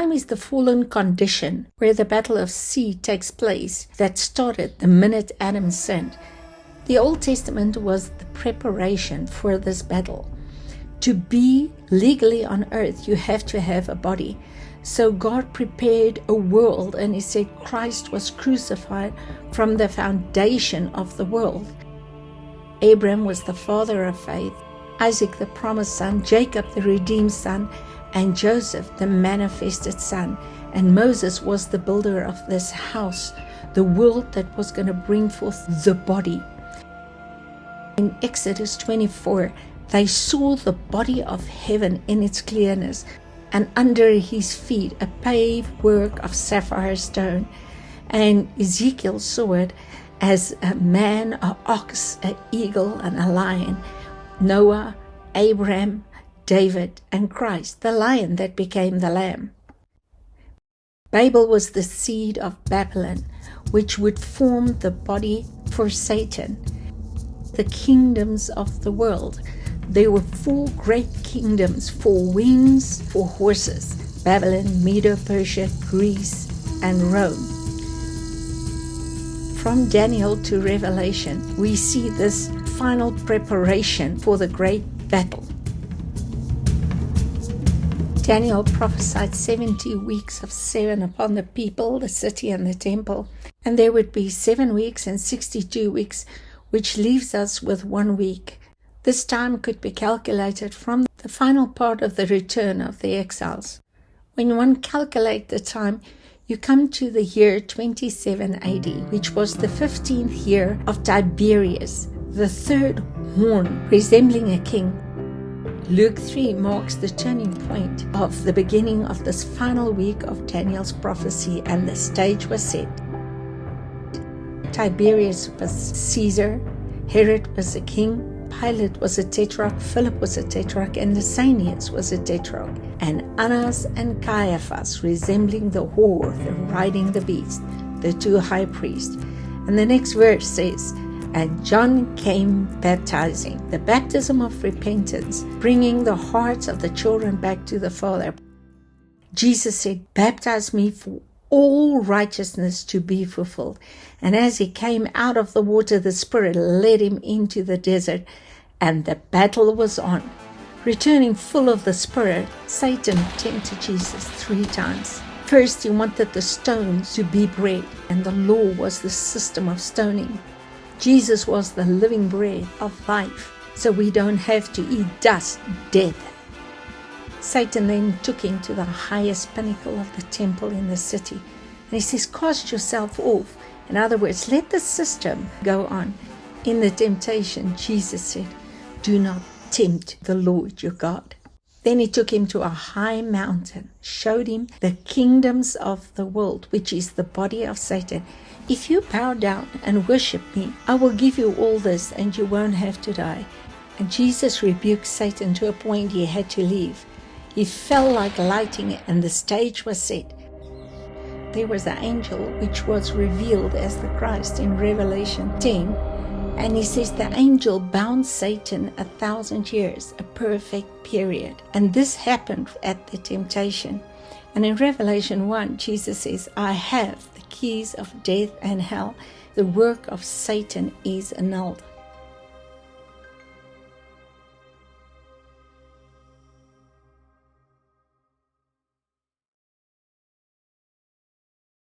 time is the fallen condition where the battle of seed takes place that started the minute Adam sinned. The Old Testament was the preparation for this battle. To be legally on earth, you have to have a body. So God prepared a world, and he said Christ was crucified from the foundation of the world. Abraham was the father of faith, Isaac the promised son, Jacob the redeemed son, and Joseph the manifested son. And Moses was the builder of this house, the world that was going to bring forth the body. In Exodus 24, they saw the body of heaven in its clearness, and under his feet a paved work of sapphire stone. And Ezekiel saw it as a man, an ox, an eagle, and a lion. Noah, Abraham, David, and Christ, the lion that became the lamb. Babel was the seed of Babylon, which would form the body for Satan. The kingdoms of the world. There were 4 great kingdoms, 4 wings, 4 horses: Babylon, Medo-Persia, Greece, and Rome. From Daniel to Revelation, we see this final preparation for the great battle. Daniel prophesied 70 weeks of 7 upon the people, the city, and the temple. And there would be 7 weeks and 62 weeks, which leaves us with 1 week. This time could be calculated from the final part of the return of the exiles. When one calculates the time, you come to the year 27 AD, which was the 15th year of Tiberius, the 3rd horn, resembling a king. Luke 3 marks the turning point of the beginning of this final week of Daniel's prophecy, and the stage was set. Tiberius was Caesar, Herod was a king, Pilate was a tetrarch, Philip was a tetrarch, and Lysanias was a tetrarch, and Annas and Caiaphas, resembling the whore, the riding the beast, the 2 high priests. And the next verse says, and John came baptizing, the baptism of repentance, bringing the hearts of the children back to the Father. Jesus said, baptize me for all righteousness to be fulfilled. And as he came out of the water, the Spirit led him into the desert, and the battle was on. Returning full of the Spirit, Satan tempted Jesus 3 times. First, he wanted the stones to be bread, and the law was the system of stoning. Jesus was the living bread of life, so we don't have to eat dust, death. Satan then took him to the highest pinnacle of the temple in the city. And he says, cast yourself off. In other words, let the system go on. In the temptation, Jesus said, do not tempt the Lord your God. Then he took him to a high mountain, showed him the kingdoms of the world, which is the body of Satan. If you bow down and worship me, I will give you all this, and you won't have to die. And Jesus rebuked Satan to a point he had to leave. He fell like lightning, and the stage was set. There was an angel which was revealed as the Christ in Revelation 10. And he says the angel bound Satan 1,000 years, a perfect period. And this happened at the temptation. And in Revelation 1, Jesus says, I have the keys of death and hell. The work of Satan is annulled.